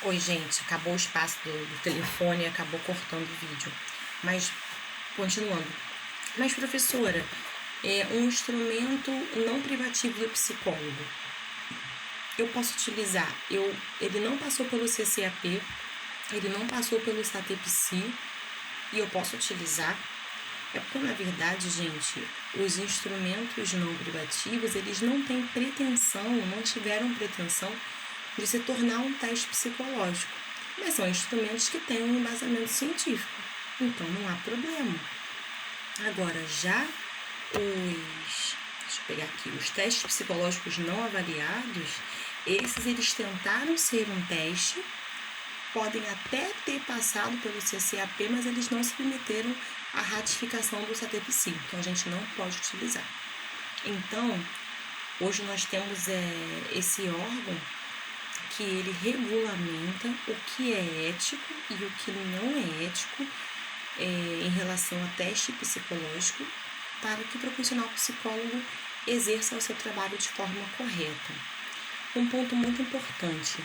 Oi, gente, acabou o espaço do telefone e acabou cortando o vídeo. Mas, continuando. Mas, professora, é um instrumento não privativo do psicólogo. Eu posso utilizar. Ele não passou pelo CCAP, ele não passou pelo SATEPSI e eu posso utilizar. É porque, na verdade, gente, os instrumentos não privativos, eles não têm pretensão, não tiveram pretensão de se tornar um teste psicológico, mas são instrumentos que têm um embasamento científico, então não há problema. Agora, já deixa eu pegar aqui, os testes psicológicos não avaliados, eles tentaram ser um teste, podem até ter passado pelo CCAP, mas eles não se submeteram à ratificação do SATEPSI, então a gente não pode utilizar. Então, hoje nós temos esse órgão que ele regulamenta o que é ético e o que não é ético em relação a teste psicológico para que o profissional psicólogo exerça o seu trabalho de forma correta. Um ponto muito importante: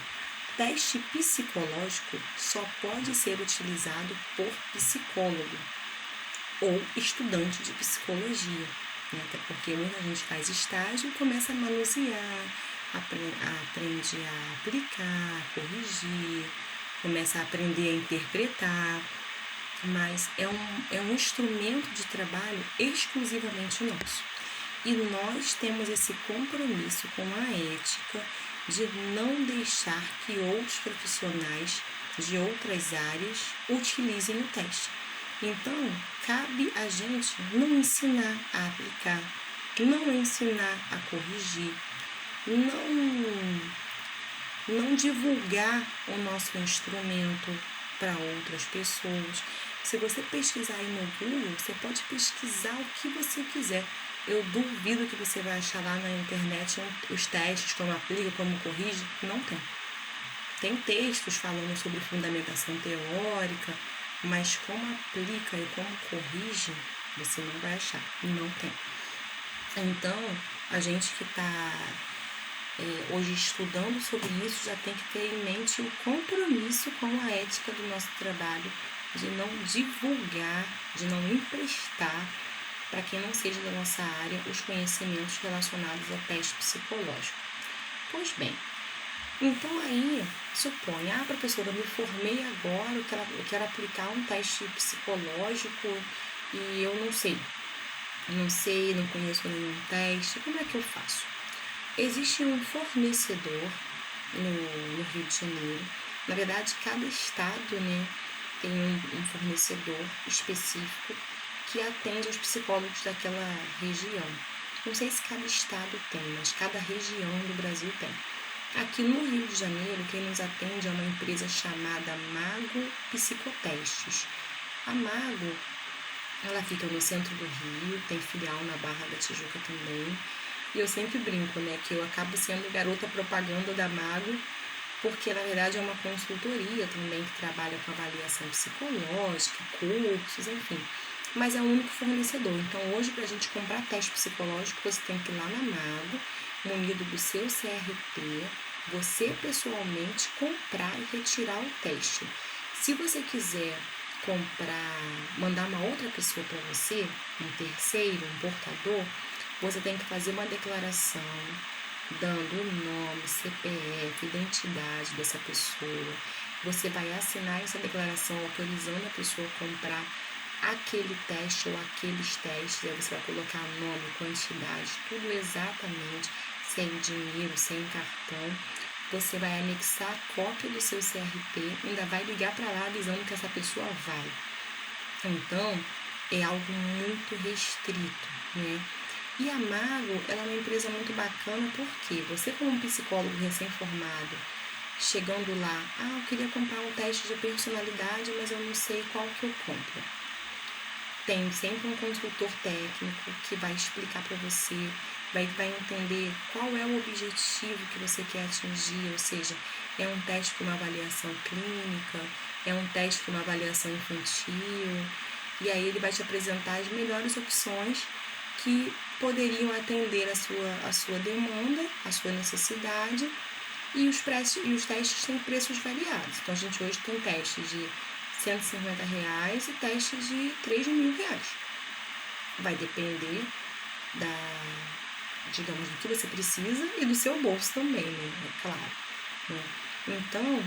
teste psicológico só pode ser utilizado por psicólogo ou estudante de psicologia, né? Até porque muita gente faz estágio e começa a manusear, aprende a aplicar, a corrigir, começa a aprender a interpretar, mas é um instrumento de trabalho exclusivamente nosso. E nós temos esse compromisso com a ética de não deixar que outros profissionais de outras áreas utilizem o teste. Então, cabe a gente não ensinar a aplicar, não ensinar a corrigir, não divulgar o nosso instrumento para outras pessoas. Se você pesquisar aí no Google, você pode pesquisar o que você quiser. Eu duvido que você vai achar lá na internet os testes, como aplica, como corrige. Não tem. Tem textos falando sobre fundamentação teórica, mas como aplica e como corrige, você não vai achar. Não tem. Então, a gente que está hoje estudando sobre isso já tem que ter em mente o compromisso com a ética do nosso trabalho, de não divulgar, de não emprestar para quem não seja da nossa área os conhecimentos relacionados ao teste psicológico. Pois bem, então aí suponha, professora, eu me formei agora, eu quero aplicar um teste psicológico e eu não sei, não conheço nenhum teste, como é que eu faço? Existe um fornecedor no Rio de Janeiro. Na verdade, cada estado, né, tem um fornecedor específico que atende aos psicólogos daquela região. Não sei se cada estado tem, mas cada região do Brasil tem. Aqui no Rio de Janeiro, quem nos atende é uma empresa chamada Mago Psicotestes. A Mago, ela fica no centro do Rio, tem filial na Barra da Tijuca também. E eu sempre brinco, né, que eu acabo sendo garota propaganda da Mago, porque na verdade é uma consultoria também que trabalha com avaliação psicológica, cursos, enfim. Mas é o único fornecedor. Então hoje, para a gente comprar teste psicológico, você tem que ir lá na Mago, munido do seu CRP, você pessoalmente comprar e retirar o teste. Se você quiser comprar, mandar uma outra pessoa para você, um terceiro, um portador, você tem que fazer uma declaração dando o nome, CPF, identidade dessa pessoa. Você vai assinar essa declaração autorizando a pessoa a comprar aquele teste ou aqueles testes. Aí você vai colocar nome, quantidade, tudo exatamente, sem dinheiro, sem cartão. Você vai anexar a cópia do seu CRP, ainda vai ligar para lá avisando que essa pessoa vai. Então, é algo muito restrito, né? E a Mago, ela é uma empresa muito bacana porque você, como psicólogo recém-formado, chegando lá, eu queria comprar um teste de personalidade, mas eu não sei qual que eu compro. Tem sempre um consultor técnico que vai explicar para você, vai entender qual é o objetivo que você quer atingir, ou seja, é um teste com uma avaliação clínica, é um teste com uma avaliação infantil, e aí ele vai te apresentar as melhores opções que poderiam atender a sua demanda, a sua necessidade E os testes têm preços variados. Então, a gente hoje tem testes de R$150 e testes de R$3.000. Vai depender digamos, do que você precisa e do seu bolso também, né? É claro. Né? Então,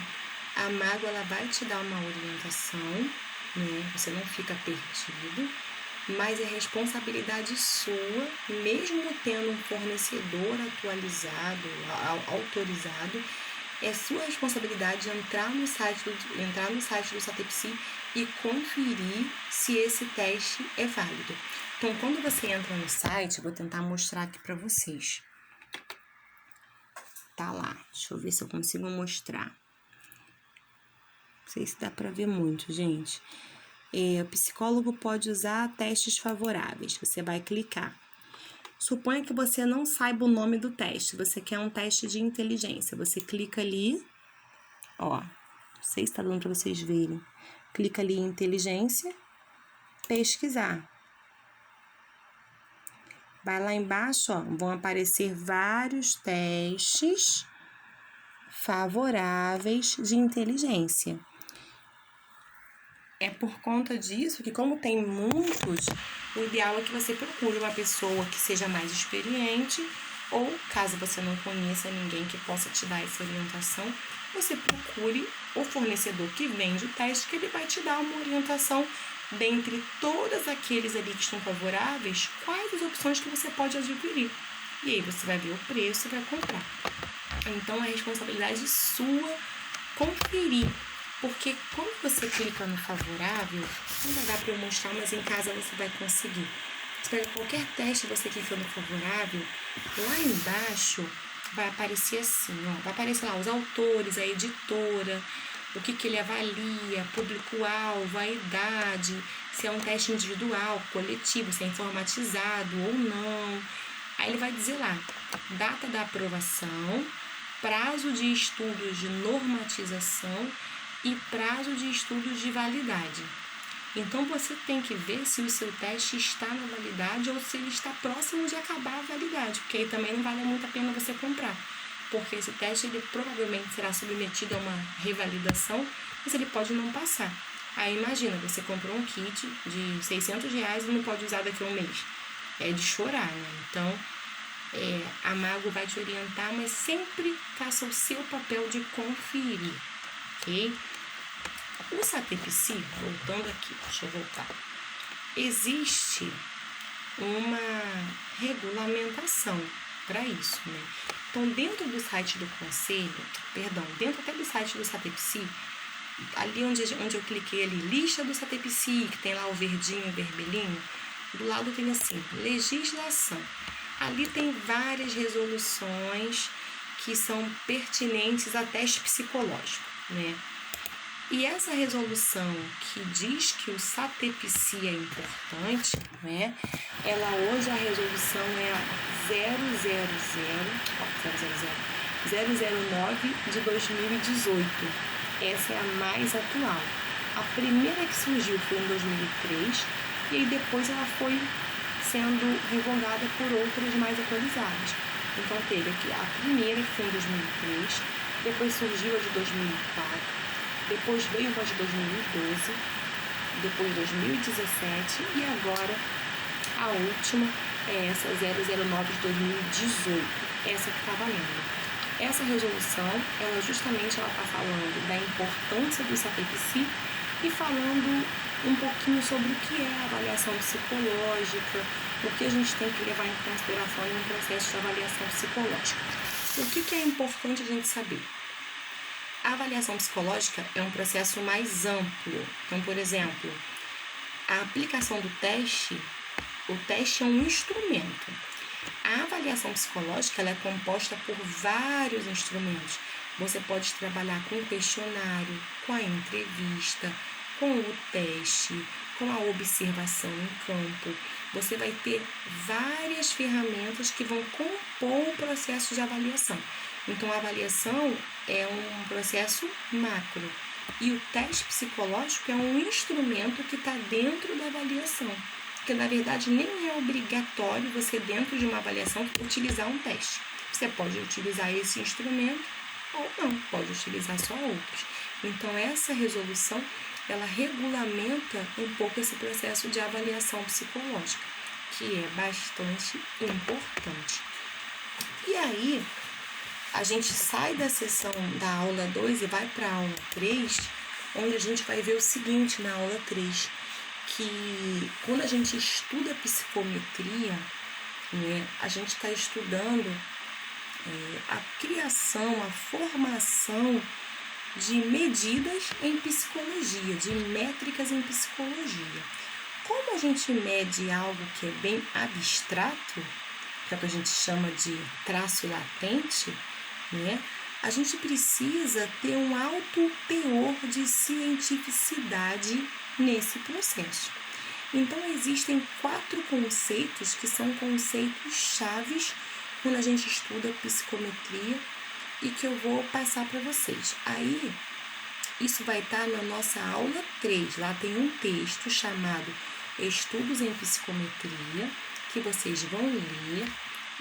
a Mago, ela vai te dar uma orientação, né? Você não fica perdido, mas é responsabilidade sua, mesmo tendo um fornecedor atualizado, autorizado, é sua responsabilidade entrar no site do SATEPSI e conferir se esse teste é válido. Então, quando você entra no site, vou tentar mostrar aqui para vocês. Tá lá, deixa eu ver se eu consigo mostrar. Não sei se dá para ver muito, gente. O psicólogo pode usar testes favoráveis. Você vai clicar. Suponha que você não saiba o nome do teste. Você quer um teste de inteligência. Você clica ali. Ó, não sei se tá dando para vocês verem. Clica ali em inteligência. Pesquisar. Vai lá embaixo, ó, vão aparecer vários testes favoráveis de inteligência. É por conta disso que, como tem muitos, o ideal é que você procure uma pessoa que seja mais experiente ou, caso você não conheça ninguém que possa te dar essa orientação, você procure o fornecedor que vende o teste, que ele vai te dar uma orientação dentre todos aqueles ali que estão favoráveis, quais as opções que você pode adquirir. E aí você vai ver o preço e vai comprar. Então, é responsabilidade sua conferir. Porque quando você clica no favorável, não vai dar para eu mostrar, mas em casa você vai conseguir. Você pega qualquer teste, você clica no favorável, lá embaixo vai aparecer assim, ó, vai aparecer lá os autores, a editora, o que ele avalia, público-alvo, a idade, se é um teste individual, coletivo, se é informatizado ou não. Aí ele vai dizer lá, data da aprovação, prazo de estudos de normatização e prazo de estudos de validade. Então, você tem que ver se o seu teste está na validade ou se ele está próximo de acabar a validade, porque aí também não vale muito a pena você comprar, porque esse teste ele provavelmente será submetido a uma revalidação, mas ele pode não passar. Aí imagina, você comprou um kit de R$600 e não pode usar daqui a um mês. É de chorar, né? Então, a Mago vai te orientar, mas sempre faça o seu papel de conferir, ok? O SATEPSI, voltando aqui, deixa eu voltar, existe uma regulamentação para isso, né? Então, dentro do site do conselho, dentro até do site do SATEPSI, ali onde eu cliquei ali, lista do SATEPSI, que tem lá o verdinho e o vermelhinho, do lado tem assim, legislação. Ali tem várias resoluções que são pertinentes a teste psicológico, né? E essa resolução que diz que o SATEPSI é importante, né? Ela hoje, a resolução é a 009 de 2018. Essa é a mais atual. A primeira que surgiu foi em 2003 e aí depois ela foi sendo revogada por outras mais atualizadas. Então teve aqui a primeira que foi em 2003, depois surgiu a de 2004, depois veio uma de 2012, depois 2017 e agora a última é essa 009 de 2018, essa que está valendo. Essa resolução, ela justamente está falando da importância do SATEPSI e falando um pouquinho sobre o que é a avaliação psicológica, o que a gente tem que levar em consideração em um processo de avaliação psicológica. O que é importante a gente saber? A avaliação psicológica é um processo mais amplo. Então, por exemplo, a aplicação do teste, o teste é um instrumento. A avaliação psicológica ela é composta por vários instrumentos. Você pode trabalhar com o questionário, com a entrevista, com o teste, com a observação em campo. Você vai ter várias ferramentas que vão compor o processo de avaliação. Então, a avaliação é um processo macro e o teste psicológico é um instrumento que está dentro da avaliação. Porque, na verdade, nem é obrigatório você, dentro de uma avaliação, utilizar um teste. Você pode utilizar esse instrumento ou não, pode utilizar só outros. Então, essa resolução, ela regulamenta um pouco esse processo de avaliação psicológica, que é bastante importante. E aí, a gente sai da sessão da aula 2 e vai para a aula 3, onde a gente vai ver o seguinte na aula 3, que quando a gente estuda psicometria, né, a gente está estudando a criação, a formação de medidas em psicologia, de métricas em psicologia. Como a gente mede algo que é bem abstrato, que é o que a gente chama de traço latente, né? A gente precisa ter um alto teor de cientificidade nesse processo. Então, existem 4 conceitos que são conceitos chaves quando a gente estuda psicometria e que eu vou passar para vocês. Aí, isso vai estar na nossa aula 3. Lá tem um texto chamado Estudos em Psicometria, que vocês vão ler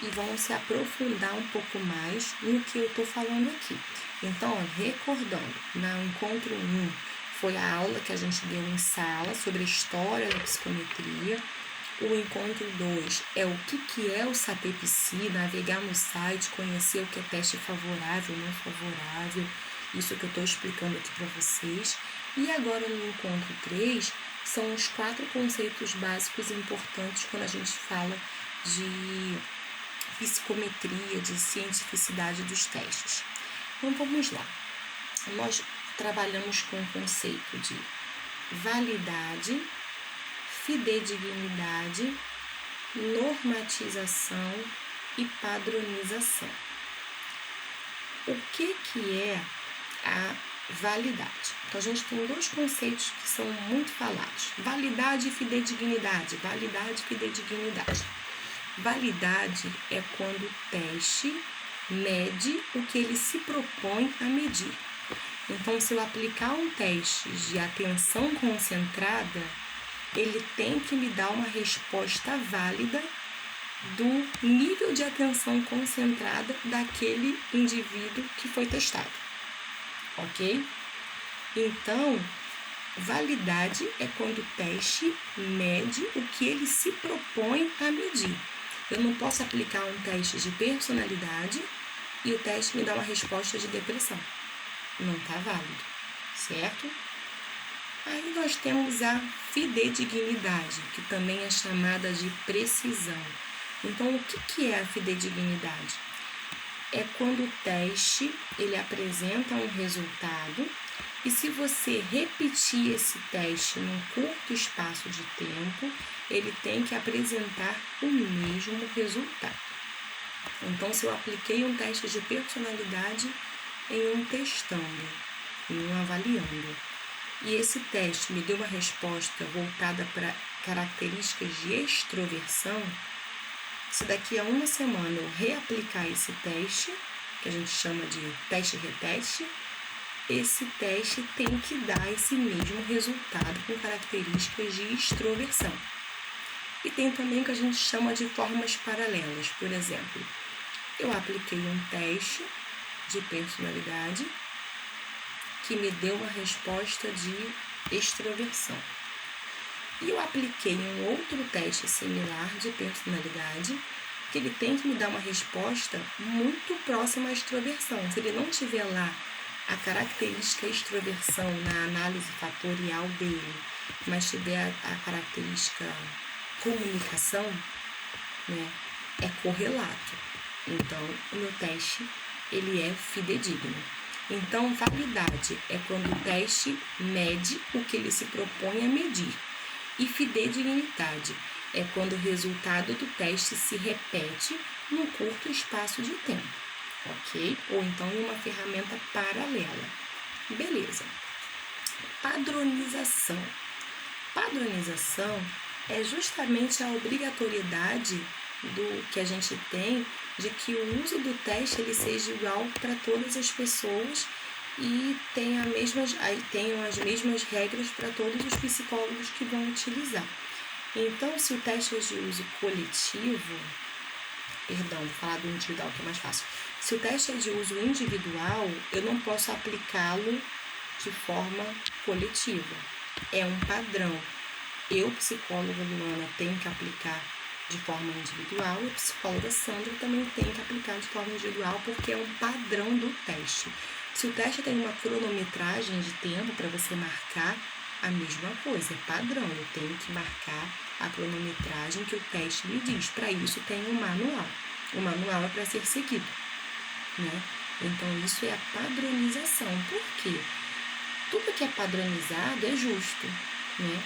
e vão se aprofundar um pouco mais no que eu estou falando aqui. Então, recordando, no encontro 1 foi a aula que a gente deu em sala sobre a história da psicometria. O encontro 2 é o que é o SAPEPSI, navegar no site, conhecer o que é teste favorável, não favorável, isso que eu estou explicando aqui para vocês. E agora no encontro 3 são os 4 conceitos básicos importantes quando a gente fala de psicometria, de cientificidade dos testes. Então vamos lá. Nós trabalhamos com o conceito de validade, fidedignidade, normatização e padronização. O que é a validade? Então, a gente tem 2 conceitos que são muito falados: validade e fidedignidade. Validade e fidedignidade. Validade é quando o teste mede o que ele se propõe a medir. Então, se eu aplicar um teste de atenção concentrada, ele tem que me dar uma resposta válida do nível de atenção concentrada daquele indivíduo que foi testado, ok? Então, validade é quando o teste mede o que ele se propõe a medir. Eu não posso aplicar um teste de personalidade e o teste me dá uma resposta de depressão. Não está válido, certo? Aí nós temos a fidedignidade, que também é chamada de precisão. Então, o que é a fidedignidade? É quando o teste ele apresenta um resultado e se você repetir esse teste num curto espaço de tempo, ele tem que apresentar o mesmo resultado. Então, se eu apliquei um teste de personalidade em um testando, em um avaliando, e esse teste me deu uma resposta voltada para características de extroversão, se daqui a uma semana eu reaplicar esse teste, que a gente chama de teste-reteste, esse teste tem que dar esse mesmo resultado com características de extroversão. E tem também o que a gente chama de formas paralelas. Por exemplo, eu apliquei um teste de personalidade que me deu uma resposta de extroversão. E eu apliquei um outro teste similar de personalidade que ele tem que me dar uma resposta muito próxima à extroversão. Se ele não tiver lá a característica extroversão na análise fatorial dele, mas tiver a característica comunicação, né, é correlato. Então, o meu teste ele é fidedigno. Então, validade é quando o teste mede o que ele se propõe a medir. E fidedignidade é quando o resultado do teste se repete num curto espaço de tempo, ok? Ou então em uma ferramenta paralela. Beleza. Padronização. Padronização é justamente a obrigatoriedade do que a gente tem de que o uso do teste ele seja igual para todas as pessoas e tenham as mesmas regras para todos os psicólogos que vão utilizar. Então, se o teste é de uso coletivo, vou falar do individual que é mais fácil. Se o teste é de uso individual, eu não posso aplicá-lo de forma coletiva. É um padrão. Eu, psicóloga Luana, tenho que aplicar de forma individual e a psicóloga Sandra também tem que aplicar de forma individual porque é um padrão do teste. Se o teste tem uma cronometragem de tempo para você marcar, a mesma coisa, é padrão. Eu tenho que marcar a cronometragem que o teste me diz. Para isso tem um manual. O manual é para ser seguido, né? Então, isso é a padronização. Por quê? Tudo que é padronizado é justo, né?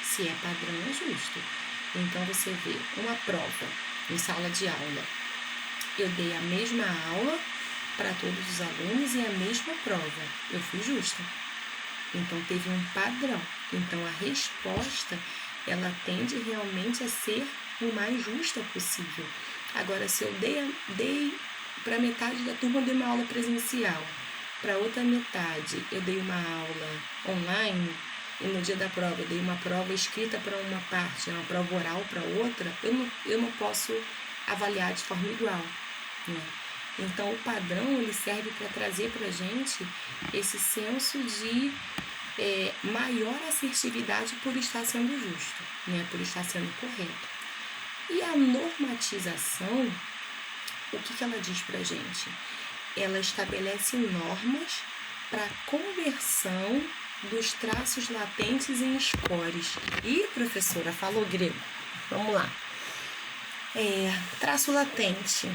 Se é padrão, é justo. Então, você vê uma prova em sala de aula. Eu dei a mesma aula para todos os alunos e a mesma prova. Eu fui justa. Então, teve um padrão. Então, a resposta, ela tende realmente a ser o mais justa possível. Agora, se eu dei para metade da turma, eu dei uma aula presencial. Para outra metade, eu dei uma aula online. E no dia da prova, eu dei uma prova escrita para uma parte, uma prova oral para outra, eu não posso avaliar de forma igual, né? Então, o padrão, ele serve para trazer para a gente esse senso de maior assertividade por estar sendo justo, né? Por estar sendo correto. E a normatização, o que ela diz para a gente? Ela estabelece normas para conversão dos traços latentes em scores. Ih, professora, falou grego. Vamos lá. Traço latente.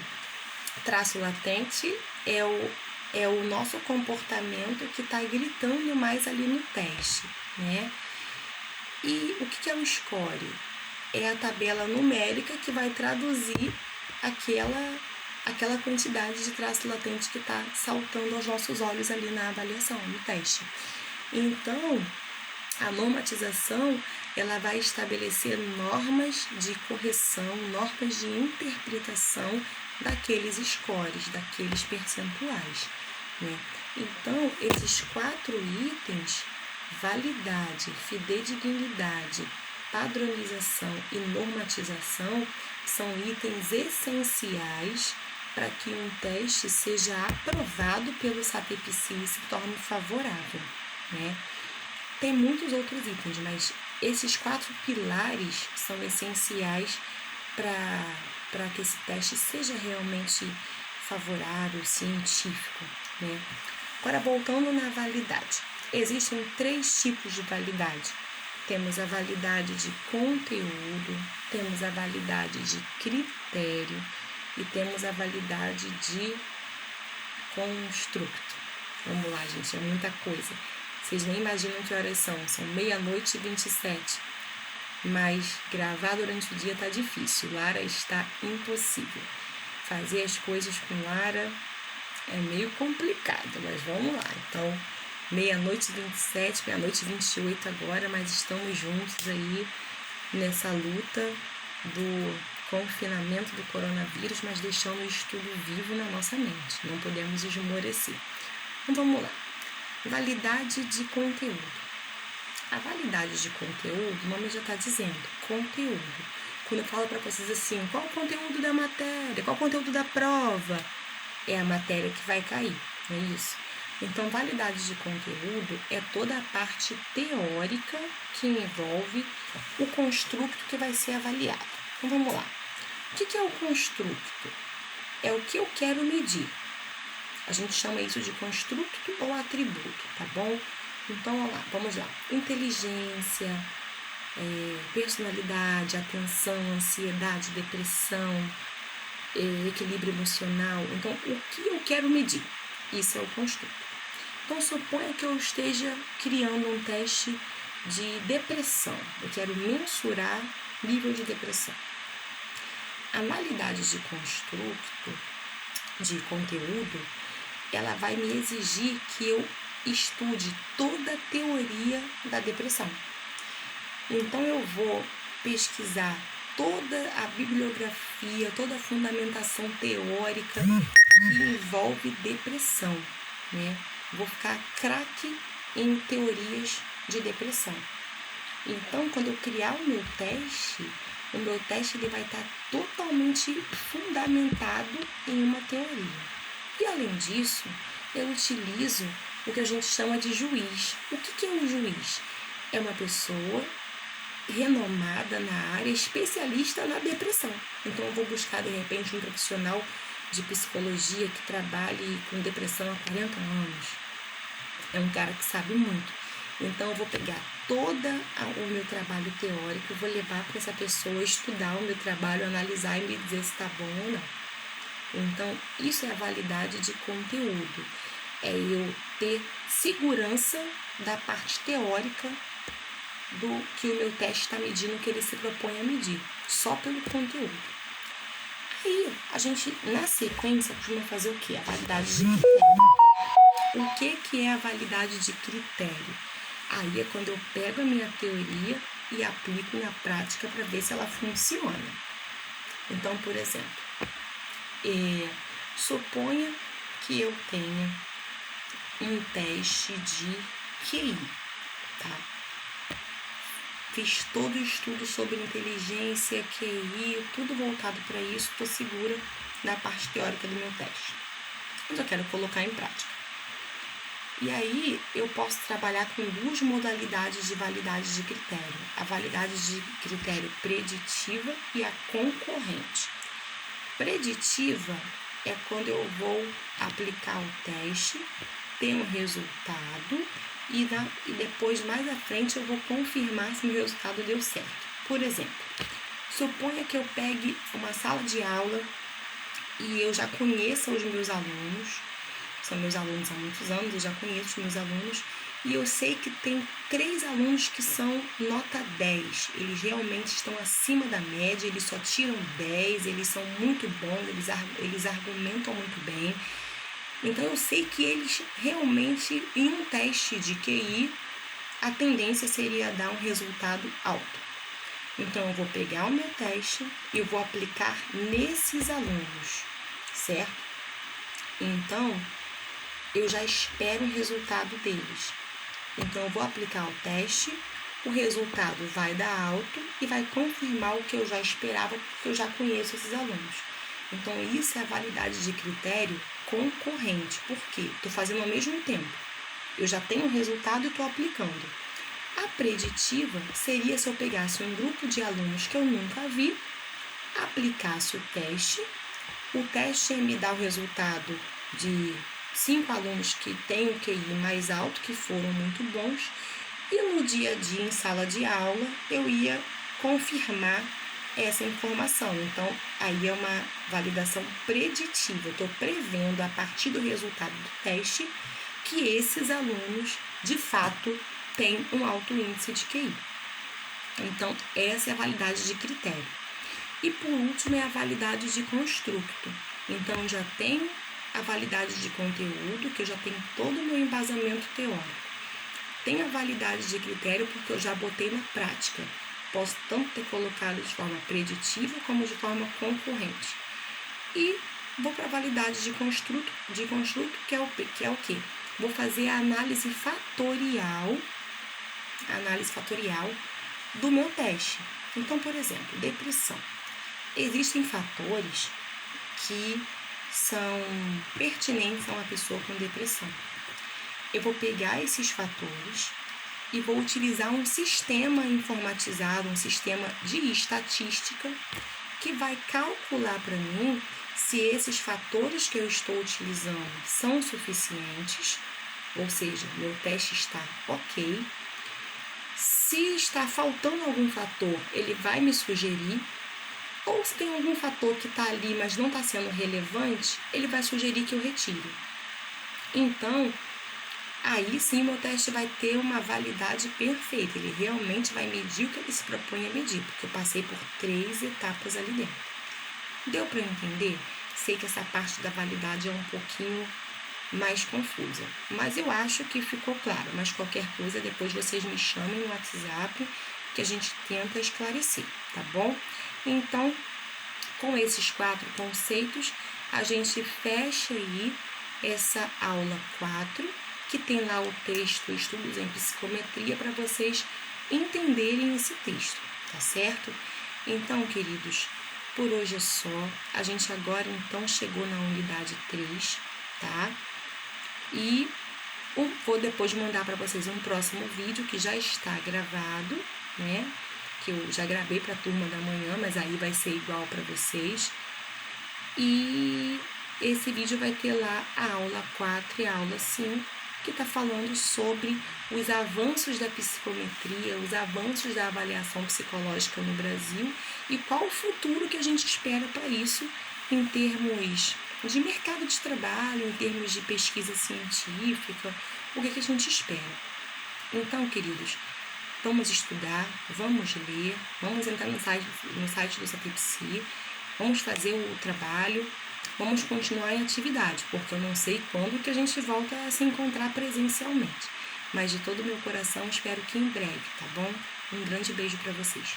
Traço latente é o nosso comportamento que está gritando mais ali no teste, né? E o que é o score? É a tabela numérica que vai traduzir aquela quantidade de traço latente que está saltando aos nossos olhos ali na avaliação, no teste. Então, a normatização, ela vai estabelecer normas de correção, normas de interpretação daqueles scores, daqueles percentuais, né? Então, esses 4 itens, validade, fidedignidade, padronização e normatização, são itens essenciais para que um teste seja aprovado pelo SATEPSI e se torne favorável, né? Tem muitos outros itens, mas esses 4 pilares são essenciais para que esse teste seja realmente favorável, científico, né? Agora, voltando na validade. Existem 3 tipos de validade. Temos a validade de conteúdo, temos a validade de critério e temos a validade de construto. Vamos lá, gente, é muita coisa. Vocês nem imaginam que horas são 00:27. Mas gravar durante o dia tá difícil. Lara, está impossível. Fazer as coisas com Lara é meio complicado, mas vamos lá. Então, 00:27, 00:28 agora, mas estamos juntos aí nessa luta do confinamento do coronavírus, mas deixando o estudo vivo na nossa mente. Não podemos esmorecer. Então, vamos lá. Validade de conteúdo. A validade de conteúdo, o nome já está dizendo, conteúdo. Quando eu falo para vocês assim, qual o conteúdo da matéria, qual o conteúdo da prova, é a matéria que vai cair, não é isso? Então, validade de conteúdo é toda a parte teórica que envolve o construto que vai ser avaliado. Então, vamos lá. O que é o construto? É o que eu quero medir. A gente chama isso de construto ou atributo, tá bom? Então, vamos lá. Inteligência, personalidade, atenção, ansiedade, depressão, equilíbrio emocional. Então, o que eu quero medir? Isso é o construto. Então, suponha que eu esteja criando um teste de depressão. Eu quero mensurar nível de depressão. A validade de construto, de conteúdo, ela vai me exigir que eu estude toda a teoria da depressão. Então, eu vou pesquisar toda a bibliografia, toda a fundamentação teórica que envolve depressão, né? Vou ficar craque em teorias de depressão. Então, quando eu criar o meu teste ele vai estar totalmente fundamentado em uma teoria. E além disso, eu utilizo o que a gente chama de juiz. O que é um juiz? É uma pessoa renomada na área, especialista na depressão. Então eu vou buscar de repente um profissional de psicologia que trabalhe com depressão há 40 anos. É um cara que sabe muito. Então eu vou pegar todo o meu trabalho teórico, vou levar para essa pessoa estudar o meu trabalho, analisar e me dizer se está bom ou não. Então isso é a validade de conteúdo. É eu ter segurança da parte teórica do que o meu teste está medindo, que ele se propõe a medir, só pelo conteúdo. Aí, a gente, na sequência, costuma fazer o quê? A validade de critério. O que é a validade de critério? Aí é quando eu pego a minha teoria e aplico na prática para ver se ela funciona. Então, por exemplo, suponha que eu tenha um teste de QI, tá? Fiz todo o estudo sobre inteligência, QI, tudo voltado para isso, estou segura na parte teórica do meu teste. Mas eu quero colocar em prática. E aí eu posso trabalhar com duas modalidades de validade de critério. A validade de critério preditiva e a concorrente. Preditiva é quando eu vou aplicar o teste, ter um resultado e depois, mais à frente, eu vou confirmar se o meu resultado deu certo. Por exemplo, suponha que eu pegue uma sala de aula e eu já conheça os meus alunos, são meus alunos há muitos anos, eu já conheço os meus alunos, e eu sei que tem 3 alunos que são nota 10. Eles realmente estão acima da média, eles só tiram 10, eles são muito bons, eles argumentam muito bem. Então, eu sei que eles realmente, em um teste de QI, a tendência seria dar um resultado alto. Então, eu vou pegar o meu teste e eu vou aplicar nesses alunos, certo? Então, eu já espero o resultado deles. Então, eu vou aplicar o teste, o resultado vai dar alto e vai confirmar o que eu já esperava, porque eu já conheço esses alunos. Então, isso é a validade de critério concorrente. Por quê? Estou fazendo ao mesmo tempo. Eu já tenho o resultado e estou aplicando. A preditiva seria se eu pegasse um grupo de alunos que eu nunca vi, aplicasse o teste ia me dar o resultado de 5 alunos que têm o QI mais alto, que foram muito bons, e no dia a dia, em sala de aula, eu ia confirmar essa informação. Então, aí é uma validação preditiva. Eu estou prevendo, a partir do resultado do teste, que esses alunos, de fato, têm um alto índice de QI. Então, essa é a validade de critério. E, por último, é a validade de construto. Então, já tenho a validade de conteúdo, que eu já tenho todo o meu embasamento teórico. Tenho a validade de critério porque eu já botei na prática. Posso tanto ter colocado de forma preditiva como de forma concorrente. E vou para a validade de construto, que é o quê? Vou fazer a análise fatorial do meu teste. Então, por exemplo, depressão. Existem fatores que são pertinentes a uma pessoa com depressão. Eu vou pegar esses fatores e vou utilizar um sistema informatizado, um sistema de estatística, que vai calcular para mim se esses fatores que eu estou utilizando são suficientes, ou seja, meu teste está ok. Se está faltando algum fator, ele vai me sugerir, ou se tem algum fator que está ali, mas não está sendo relevante, ele vai sugerir que eu retire. Então, aí sim meu teste vai ter uma validade perfeita, ele realmente vai medir o que ele se propõe a medir, porque eu passei por 3 etapas ali dentro. Deu para entender? Sei que essa parte da validade é um pouquinho mais confusa, mas eu acho que ficou claro. Mas qualquer coisa, depois vocês me chamem no WhatsApp que a gente tenta esclarecer, tá bom? Então, com esses 4 conceitos, a gente fecha aí essa aula 4, que tem lá o texto Estudos em Psicometria, para vocês entenderem esse texto, tá certo? Então, queridos, por hoje é só. A gente agora, então, chegou na unidade 3. tá? E vou depois mandar para vocês um próximo vídeo que já está gravado, né? Que eu já gravei para a turma da manhã, mas aí vai ser igual para vocês. E esse vídeo vai ter lá a aula 4 e a aula 5, que está falando sobre os avanços da psicometria, os avanços da avaliação psicológica no Brasil e qual o futuro que a gente espera para isso em termos de mercado de trabalho, em termos de pesquisa científica, o que a gente espera. Então, queridos, vamos estudar, vamos ler, vamos entrar no site do Satripsi, vamos fazer o trabalho, vamos continuar em atividade, porque eu não sei quando que a gente volta a se encontrar presencialmente. Mas de todo o meu coração, espero que em breve, tá bom? Um grande beijo para vocês.